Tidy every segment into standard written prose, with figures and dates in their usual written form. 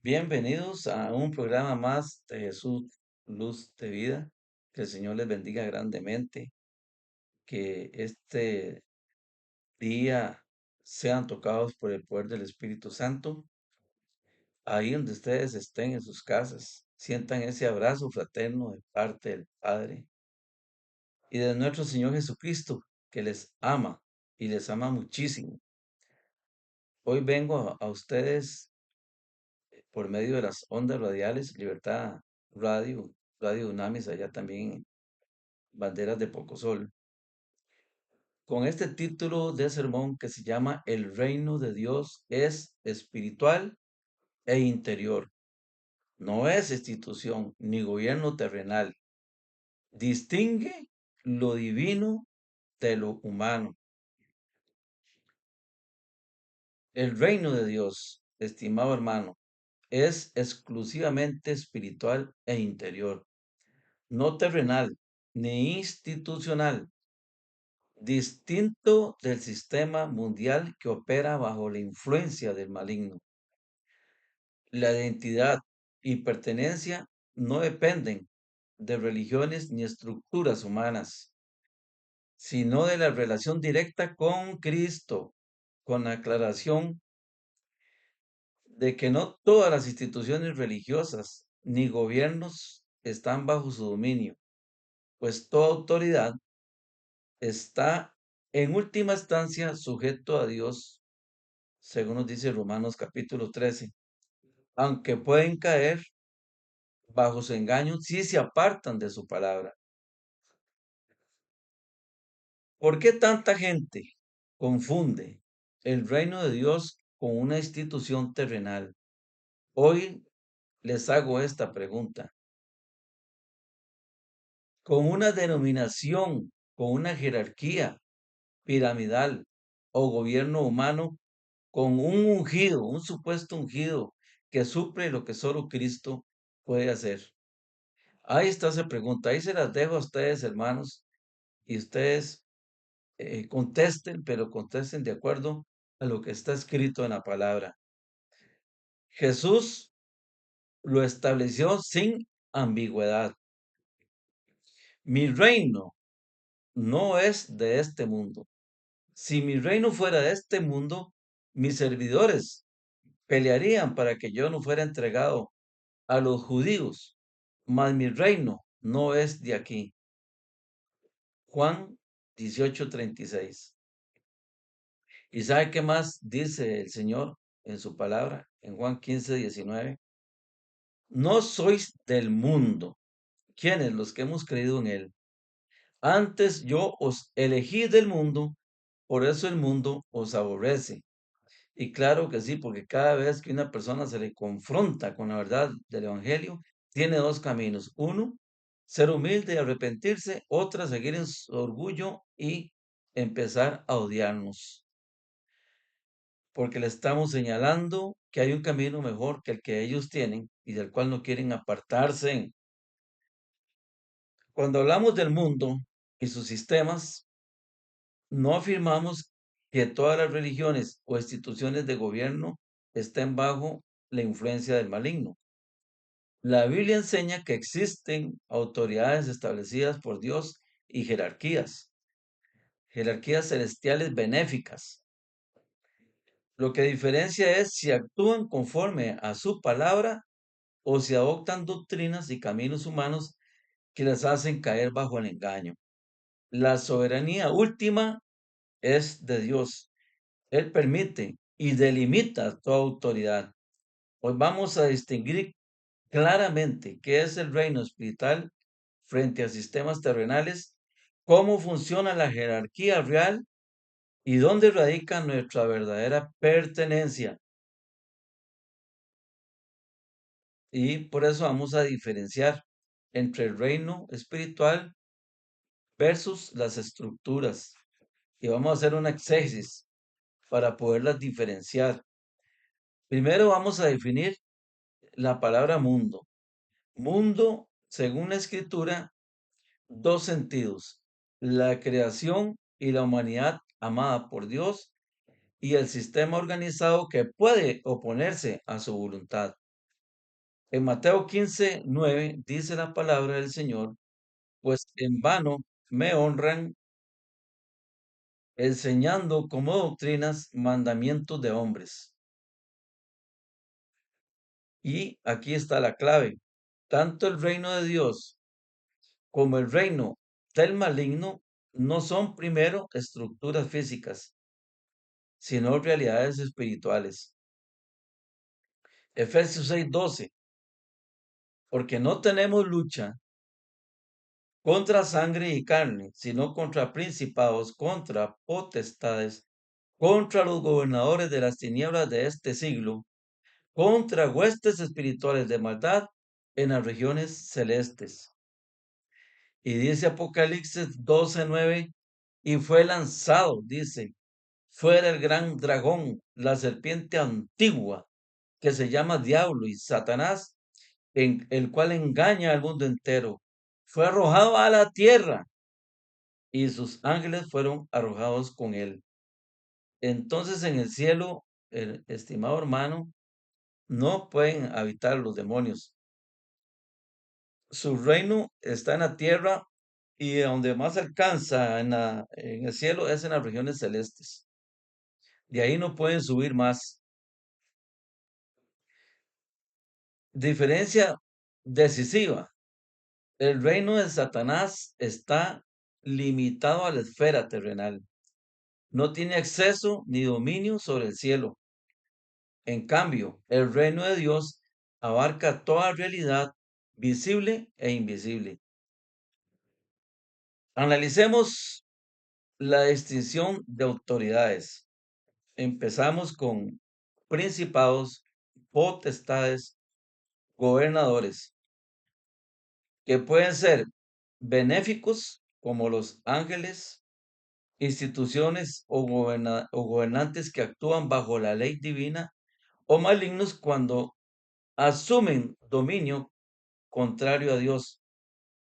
Bienvenidos a un programa más de Jesús, Luz de Vida. Que el Señor les bendiga grandemente. Que este día sean tocados por el poder del Espíritu Santo. Ahí donde ustedes estén en sus casas, sientan ese abrazo fraterno de parte del Padre y de nuestro Señor Jesucristo, que les ama y les ama muchísimo. Hoy vengo a ustedes por medio de las ondas radiales, Libertad Radio, Radio Unamis, allá también Banderas de Pocosol, con este título de sermón que se llama El reino de Dios es espiritual e interior. No es institución ni gobierno terrenal. Distingue lo divino de lo humano. El reino de Dios, estimado hermano, es exclusivamente espiritual e interior, no terrenal ni institucional, distinto del sistema mundial que opera bajo la influencia del maligno. La identidad y pertenencia no dependen de religiones ni estructuras humanas, sino de la relación directa con Cristo, con la aclaración de que no todas las instituciones religiosas ni gobiernos están bajo su dominio, pues toda autoridad está en última instancia sujeto a Dios, según nos dice Romanos capítulo 13, aunque pueden caer bajo su engaño si se apartan de su palabra. ¿Por qué tanta gente confunde el reino de Dios con una institución terrenal? Hoy les hago esta pregunta. Con una denominación, con una jerarquía piramidal o gobierno humano, con un ungido, un supuesto ungido que suple lo que solo Cristo puede hacer. Ahí está esa pregunta, ahí se las dejo a ustedes, hermanos, y ustedes contesten, pero contesten de acuerdo a lo que está escrito en la palabra. Jesús lo estableció sin ambigüedad. Mi reino no es de este mundo. Si mi reino fuera de este mundo, mis servidores pelearían para que yo no fuera entregado a los judíos, mas mi reino no es de aquí. Juan 18:36. ¿Y sabe qué más dice el Señor en su palabra? En Juan 15:19. No sois del mundo. ¿Quiénes? Los que hemos creído en Él. Antes yo os elegí del mundo, por eso el mundo os aborrece. Y claro que sí, porque cada vez que una persona se le confronta con la verdad del Evangelio, tiene dos caminos. Uno, ser humilde y arrepentirse. Otra, seguir en su orgullo y empezar a odiarnos. Porque le estamos señalando que hay un camino mejor que el que ellos tienen y del cual no quieren apartarse. Cuando hablamos del mundo y sus sistemas, no afirmamos que todas las religiones o instituciones de gobierno estén bajo la influencia del maligno. La Biblia enseña que existen autoridades establecidas por Dios y jerarquías celestiales benéficas. Lo que diferencia es si actúan conforme a su palabra o si adoptan doctrinas y caminos humanos que les hacen caer bajo el engaño. La soberanía última es de Dios. Él permite y delimita toda autoridad. Hoy vamos a distinguir claramente qué es el reino espiritual frente a sistemas terrenales, cómo funciona la jerarquía real y dónde radica nuestra verdadera pertenencia. Y por eso vamos a diferenciar entre el reino espiritual versus las estructuras. Y vamos a hacer una exégesis para poderlas diferenciar. Primero vamos a definir la palabra mundo. Mundo, según la escritura, dos sentidos: la creación y la humanidad amada por Dios y el sistema organizado que puede oponerse a su voluntad. En Mateo 15:9 dice la palabra del Señor, pues en vano me honran enseñando como doctrinas mandamientos de hombres. Y aquí está la clave. Tanto el reino de Dios como el reino del maligno no son primero estructuras físicas, sino realidades espirituales. Efesios 6:12, porque no tenemos lucha contra sangre y carne, sino contra principados, contra potestades, contra los gobernadores de las tinieblas de este siglo, contra huestes espirituales de maldad en las regiones celestes. Y dice Apocalipsis 12:9, y fue lanzado, dice, fuera el gran dragón, la serpiente antigua, que se llama Diablo y Satanás, en el cual engaña al mundo entero. Fue arrojado a la tierra y sus ángeles fueron arrojados con él. Entonces en el cielo, el estimado hermano, no pueden habitar los demonios. Su reino está en la tierra y donde más alcanza en el cielo es en las regiones celestes. De ahí no pueden subir más. Diferencia decisiva. El reino de Satanás está limitado a la esfera terrenal. No tiene acceso ni dominio sobre el cielo. En cambio, el reino de Dios abarca toda realidad visible e invisible. Analicemos la distinción de autoridades. Empezamos con principados, potestades, gobernadores, que pueden ser benéficos como los ángeles, instituciones o gobernantes que actúan bajo la ley divina, o malignos cuando asumen dominio contrario a Dios.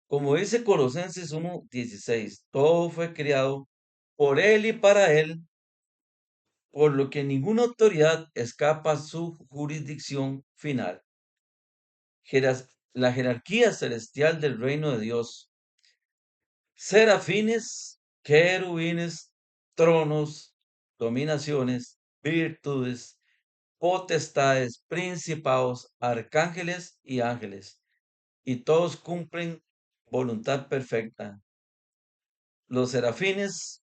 Como dice Colosenses 1:16, todo fue creado por Él y para Él, por lo que ninguna autoridad escapa a su jurisdicción final. La jerarquía celestial del reino de Dios. Serafines, querubines, tronos, dominaciones, virtudes, potestades, principados, arcángeles y ángeles. Y todos cumplen voluntad perfecta. Los serafines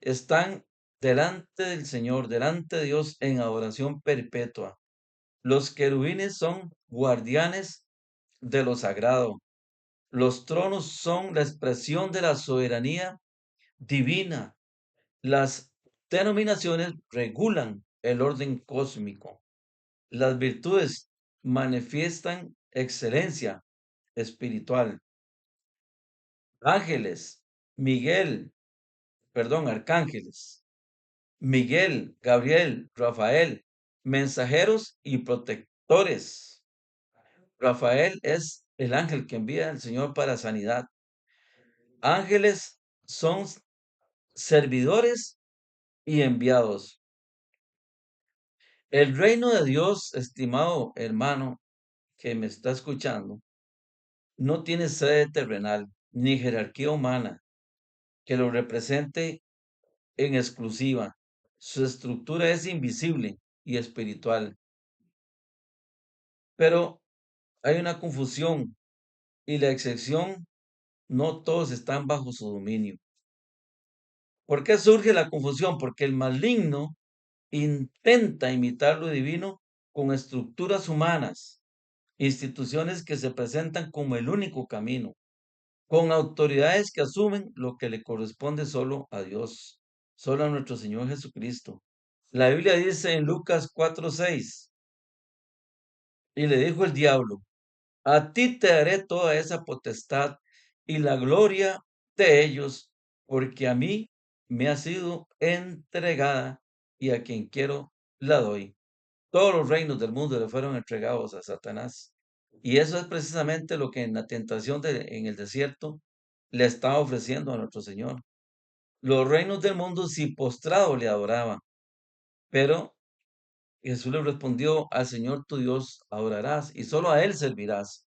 están delante del Señor, delante de Dios en adoración perpetua. Los querubines son guardianes de lo sagrado. Los tronos son la expresión de la soberanía divina. Las denominaciones regulan el orden cósmico. Las virtudes manifiestan excelencia espiritual. Ángeles, Miguel, perdón, arcángeles, Miguel, Gabriel, Rafael, mensajeros y protectores. Rafael es el ángel que envía el Señor para sanidad. Ángeles son servidores y enviados. El reino de Dios, estimado hermano que me está escuchando, no tiene sede terrenal ni jerarquía humana que lo represente en exclusiva. Su estructura es invisible y espiritual. Pero hay una confusión y la excepción, no todos están bajo su dominio. ¿Por qué surge la confusión? Porque el maligno intenta imitar lo divino con estructuras humanas, instituciones que se presentan como el único camino, con autoridades que asumen lo que le corresponde solo a Dios, solo a nuestro Señor Jesucristo. La Biblia dice en Lucas 4:6, y le dijo el diablo, a ti te daré toda esa potestad y la gloria de ellos, porque a mí me ha sido entregada y a quien quiero la doy. Todos los reinos del mundo le fueron entregados a Satanás. Y eso es precisamente lo que en la tentación en el desierto le estaba ofreciendo a nuestro Señor. Los reinos del mundo si postrado le adoraban, pero Jesús le respondió, al Señor tu Dios adorarás y solo a Él servirás.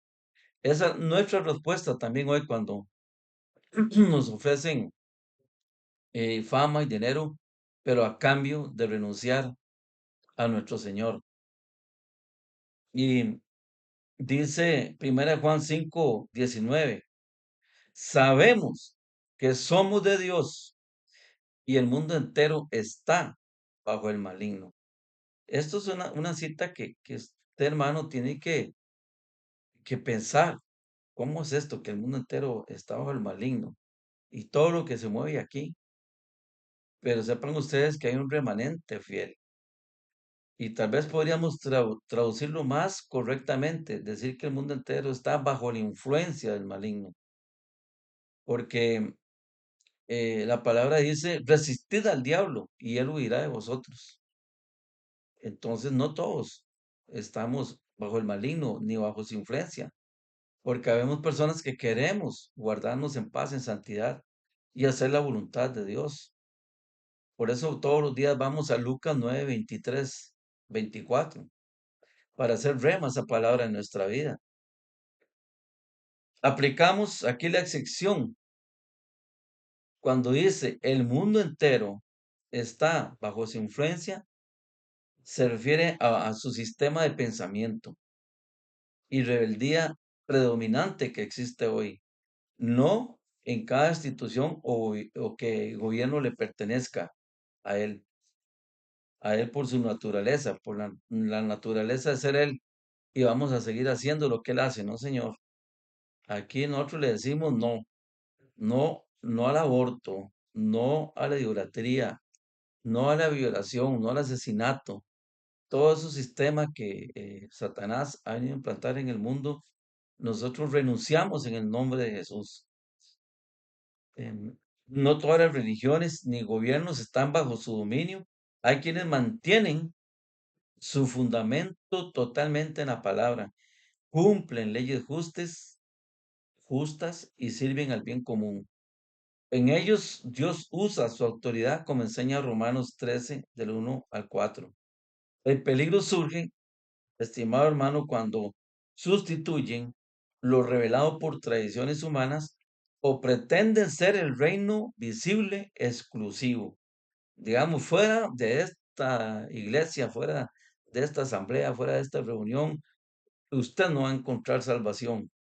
Esa es nuestra respuesta también hoy cuando nos ofrecen fama y dinero, pero a cambio de renunciar a nuestro Señor. Y dice 1 Juan 5:19, sabemos que somos de Dios y el mundo entero está bajo el maligno. Esto es una cita que usted, hermano, tiene que pensar. ¿Cómo es esto? Que el mundo entero está bajo el maligno y todo lo que se mueve aquí. Pero sepan ustedes que hay un remanente fiel. Y tal vez podríamos traducirlo más correctamente, decir que el mundo entero está bajo la influencia del maligno. Porque la palabra dice, resistid al diablo y él huirá de vosotros. Entonces no todos estamos bajo el maligno ni bajo su influencia. Porque habemos personas que queremos guardarnos en paz, en santidad y hacer la voluntad de Dios. Por eso todos los días vamos a Lucas 9:23, 24, para hacer rema esa palabra en nuestra vida. Aplicamos aquí la excepción. Cuando dice el mundo entero está bajo su influencia, se refiere a su sistema de pensamiento y rebeldía predominante que existe hoy. No en cada institución o que el gobierno le pertenezca a él por su naturaleza, por la naturaleza de ser él, y vamos a seguir haciendo lo que él hace, no, señor. Aquí nosotros le decimos no, no, no al aborto, no a la idolatría, no a la violación, no al asesinato. Todo esos sistemas que Satanás ha venido a implantar en el mundo, nosotros renunciamos en el nombre de Jesús. No todas las religiones ni gobiernos están bajo su dominio. Hay quienes mantienen su fundamento totalmente en la palabra, cumplen leyes justas y sirven al bien común. En ellos Dios usa su autoridad, como enseña Romanos 13, del 1 al 4. El peligro surge, estimado hermano, cuando sustituyen lo revelado por tradiciones humanas o pretenden ser el reino visible exclusivo. Digamos, fuera de esta iglesia, fuera de esta asamblea, fuera de esta reunión, usted no va a encontrar salvación.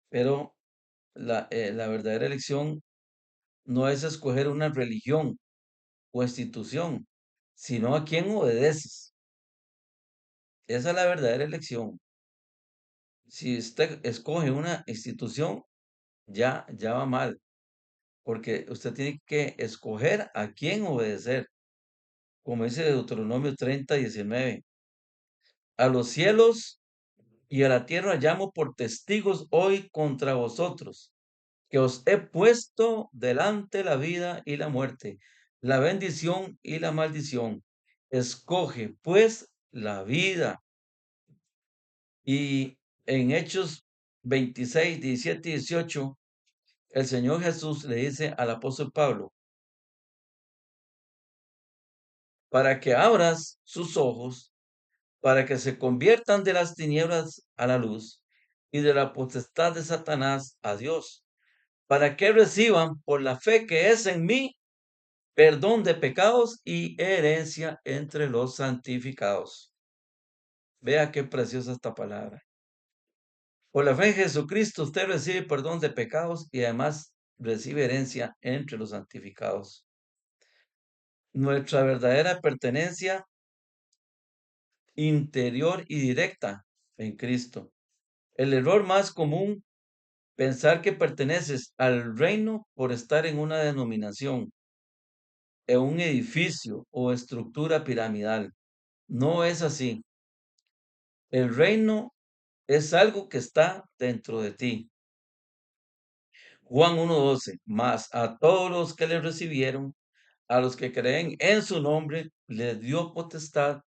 Pero la verdadera elección no es escoger una religión o institución, sino a quién obedeces. Esa es la verdadera elección. Si usted escoge una institución, ya va mal, porque usted tiene que escoger a quién obedecer, como dice Deuteronomio 30:19. A los cielos y a la tierra llamo por testigos hoy contra vosotros, que os he puesto delante la vida y la muerte, la bendición y la maldición. Escoge pues la vida. Y en Hechos 26:17 y 18, el Señor Jesús le dice al apóstol Pablo, para que abras sus ojos, para que se conviertan de las tinieblas a la luz y de la potestad de Satanás a Dios, para que reciban por la fe que es en mí perdón de pecados y herencia entre los santificados. Vea qué preciosa esta palabra. Por la fe en Jesucristo usted recibe perdón de pecados y además recibe herencia entre los santificados. Nuestra verdadera pertenencia interior y directa en Cristo. El error más común, pensar que perteneces al reino por estar en una denominación, en un edificio o estructura piramidal. No es así. El reino es algo que está dentro de ti. Juan 1:12, mas a todos los que le recibieron, a los que creen en su nombre, les dio potestad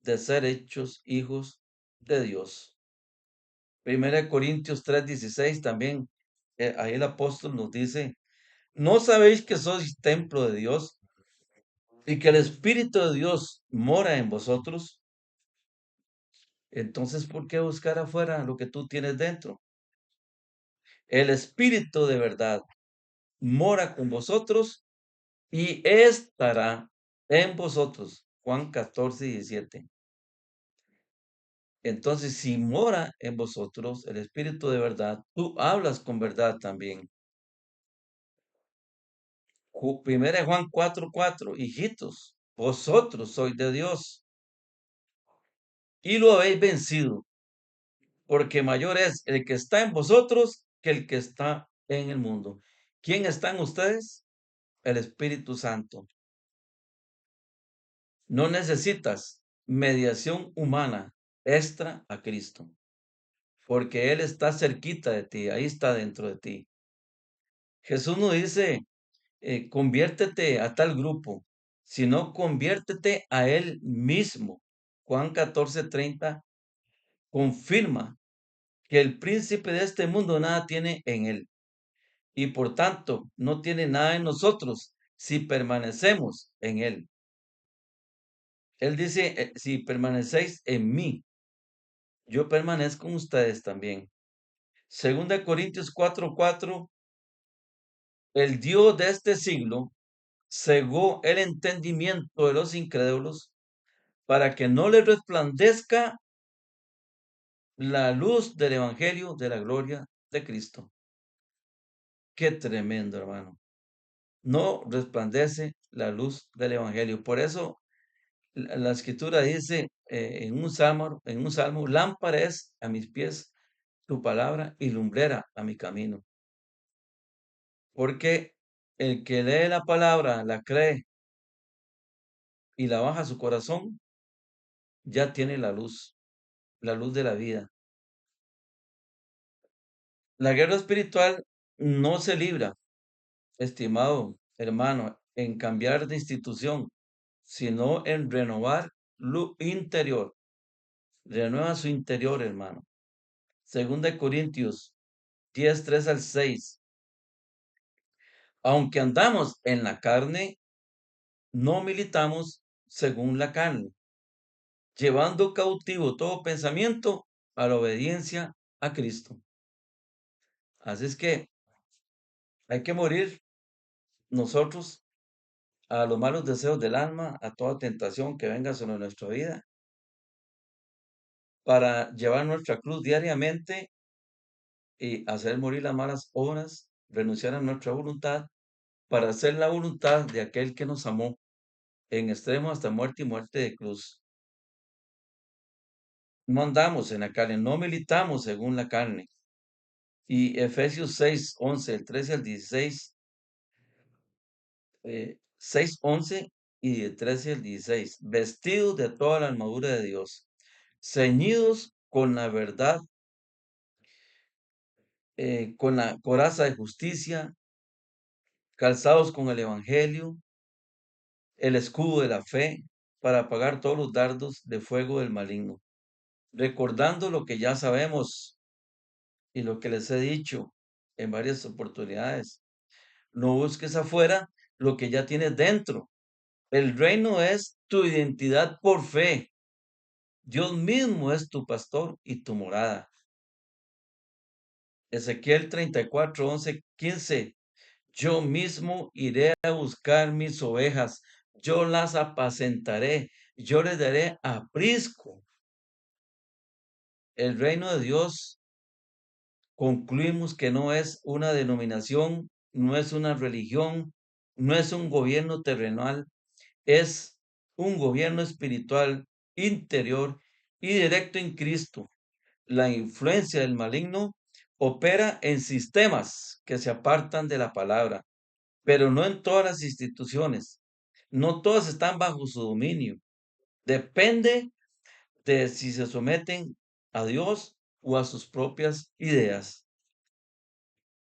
de ser hechos hijos de Dios. 1 Corintios 3:16 también, ahí el apóstol nos dice, ¿no sabéis que sois templo de Dios y que el Espíritu de Dios mora en vosotros, entonces ¿por qué buscar afuera lo que tú tienes dentro? El Espíritu de verdad mora con vosotros y estará en vosotros. Juan 14:17. Entonces, si mora en vosotros el Espíritu de verdad, tú hablas con verdad también. Primera de Juan 4:4, hijitos, vosotros sois de Dios y lo habéis vencido, porque mayor es el que está en vosotros que el que está en el mundo. ¿Quién está en ustedes? El Espíritu Santo. No necesitas mediación humana extra a Cristo, porque Él está cerquita de ti, ahí está dentro de ti. Jesús no dice, conviértete a tal grupo, sino conviértete a Él mismo. Juan 14:30 confirma que el príncipe de este mundo nada tiene en Él y por tanto no tiene nada en nosotros si permanecemos en Él. Él dice, si permanecéis en mí, yo permanezco en ustedes también. Segunda Corintios 4:4, el Dios de este siglo cegó el entendimiento de los incrédulos para que no les resplandezca la luz del evangelio de la gloria de Cristo. Qué tremendo, hermano. No resplandece la luz del evangelio. Por eso la escritura dice en un salmo, lámpara es a mis pies tu palabra y lumbrera a mi camino. Porque el que lee la palabra, la cree y la baja a su corazón, ya tiene la luz de la vida. La guerra espiritual no se libra, estimado hermano, en cambiar de institución, sino en renovar lo interior. Renueva su interior, hermano. Segunda de Corintios 10:3-6. Aunque andamos en la carne, no militamos según la carne, llevando cautivo todo pensamiento a la obediencia a Cristo. Así es que hay que morir nosotros a los malos deseos del alma, a toda tentación que venga sobre nuestra vida, para llevar nuestra cruz diariamente y hacer morir las malas obras, renunciar a nuestra voluntad, para hacer la voluntad de aquel que nos amó en extremo hasta muerte y muerte de cruz. No andamos en la carne, no militamos según la carne. Y Efesios 6:11, el 13 al 16, 6:11 y de 13 al 16, vestidos de toda la armadura de Dios, ceñidos con la verdad, con la coraza de justicia, calzados con el evangelio, el escudo de la fe, para apagar todos los dardos de fuego del maligno, recordando lo que ya sabemos y lo que les he dicho en varias oportunidades. No busques afuera lo que ya tienes dentro. El reino es tu identidad por fe. Dios mismo es tu pastor y tu morada. Ezequiel 34:11-15. Yo mismo iré a buscar mis ovejas. Yo las apacentaré. Yo les daré aprisco. El reino de Dios, concluimos que no es una denominación, no es una religión, no es un gobierno terrenal, es un gobierno espiritual interior y directo en Cristo. La influencia del maligno opera en sistemas que se apartan de la palabra, pero no en todas las instituciones. No todas están bajo su dominio. Depende de si se someten a Dios o a sus propias ideas.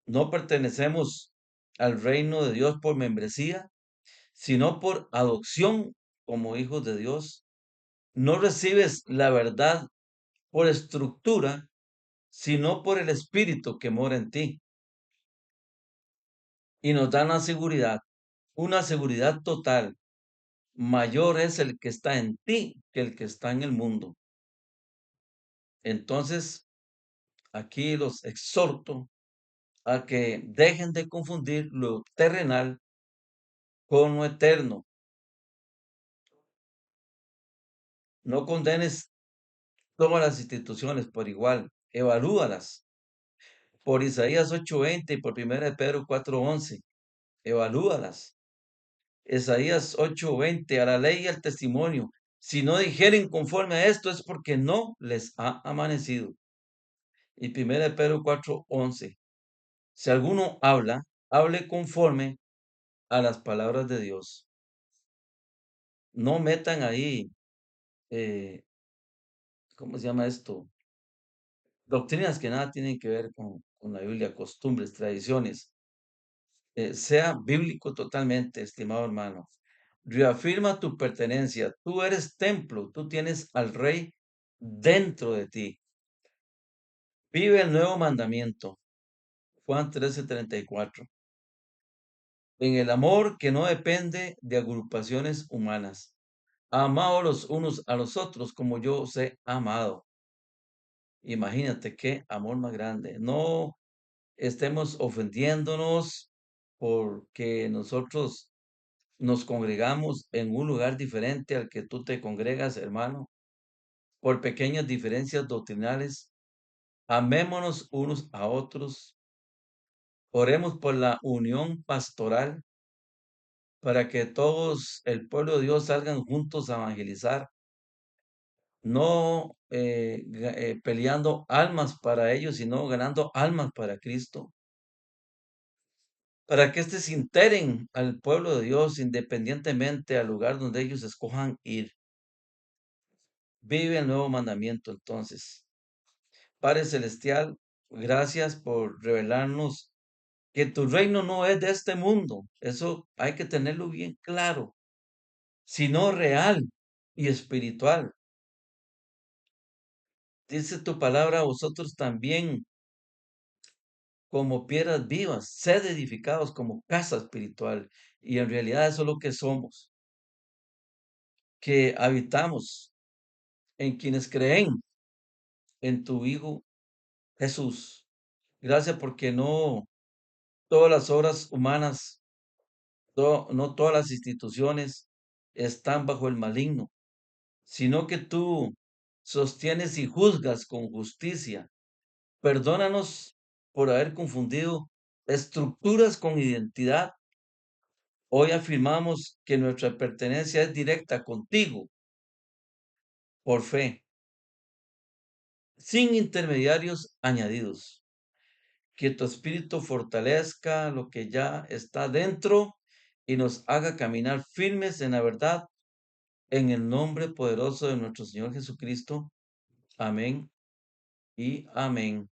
No pertenecemos al reino de Dios por membresía, sino por adopción como hijos de Dios. No recibes la verdad por estructura, sino por el Espíritu que mora en ti. Y nos da una seguridad total mayor es el que está en ti que el que está en el mundo. Entonces, aquí los exhorto a que dejen de confundir lo terrenal con lo eterno. No condenes todas las instituciones por igual, evalúalas. Por Isaías 8:20 y por 1 de Pedro 4:11, evalúalas. Isaías 8:20, a la ley y al testimonio. Si no dijeren conforme a esto es porque no les ha amanecido. Y 1 de Pedro 4:11, si alguno habla, hable conforme a las palabras de Dios. No metan ahí, eh, ¿cómo se llama esto? Doctrinas que nada tienen que ver con la Biblia, costumbres, tradiciones. Sea bíblico totalmente, estimado hermano. Reafirma tu pertenencia. Tú eres templo, tú tienes al Rey dentro de ti. Vive el nuevo mandamiento. Juan 13:34. En el amor que no depende de agrupaciones humanas. Amaos los unos a los otros como yo os he amado. Imagínate qué amor más grande. No estemos ofendiéndonos porque nosotros nos congregamos en un lugar diferente al que tú te congregas, hermano, por pequeñas diferencias doctrinales. Amémonos unos a otros. Oremos por la unión pastoral para que todos, el pueblo de Dios, salgan juntos a evangelizar, no peleando almas para ellos, sino ganando almas para Cristo, para que éste se integren al pueblo de Dios independientemente al lugar donde ellos escojan ir. Vive el nuevo mandamiento entonces. Padre Celestial, gracias por revelarnos que tu reino no es de este mundo. Eso hay que tenerlo bien claro, sino real y espiritual. Dice tu palabra, vosotros también, como piedras vivas, sed edificados como casa espiritual. Y en realidad eso es lo que somos, que habitamos en quienes creen en tu Hijo Jesús. Gracias porque no todas las obras humanas, no todas las instituciones están bajo el maligno, sino que tú sostienes y juzgas con justicia. Perdónanos por haber confundido estructuras con identidad. Hoy afirmamos que nuestra pertenencia es directa contigo por fe, sin intermediarios añadidos. Que tu espíritu fortalezca lo que ya está dentro y nos haga caminar firmes en la verdad, en el nombre poderoso de nuestro Señor Jesucristo. Amén y amén.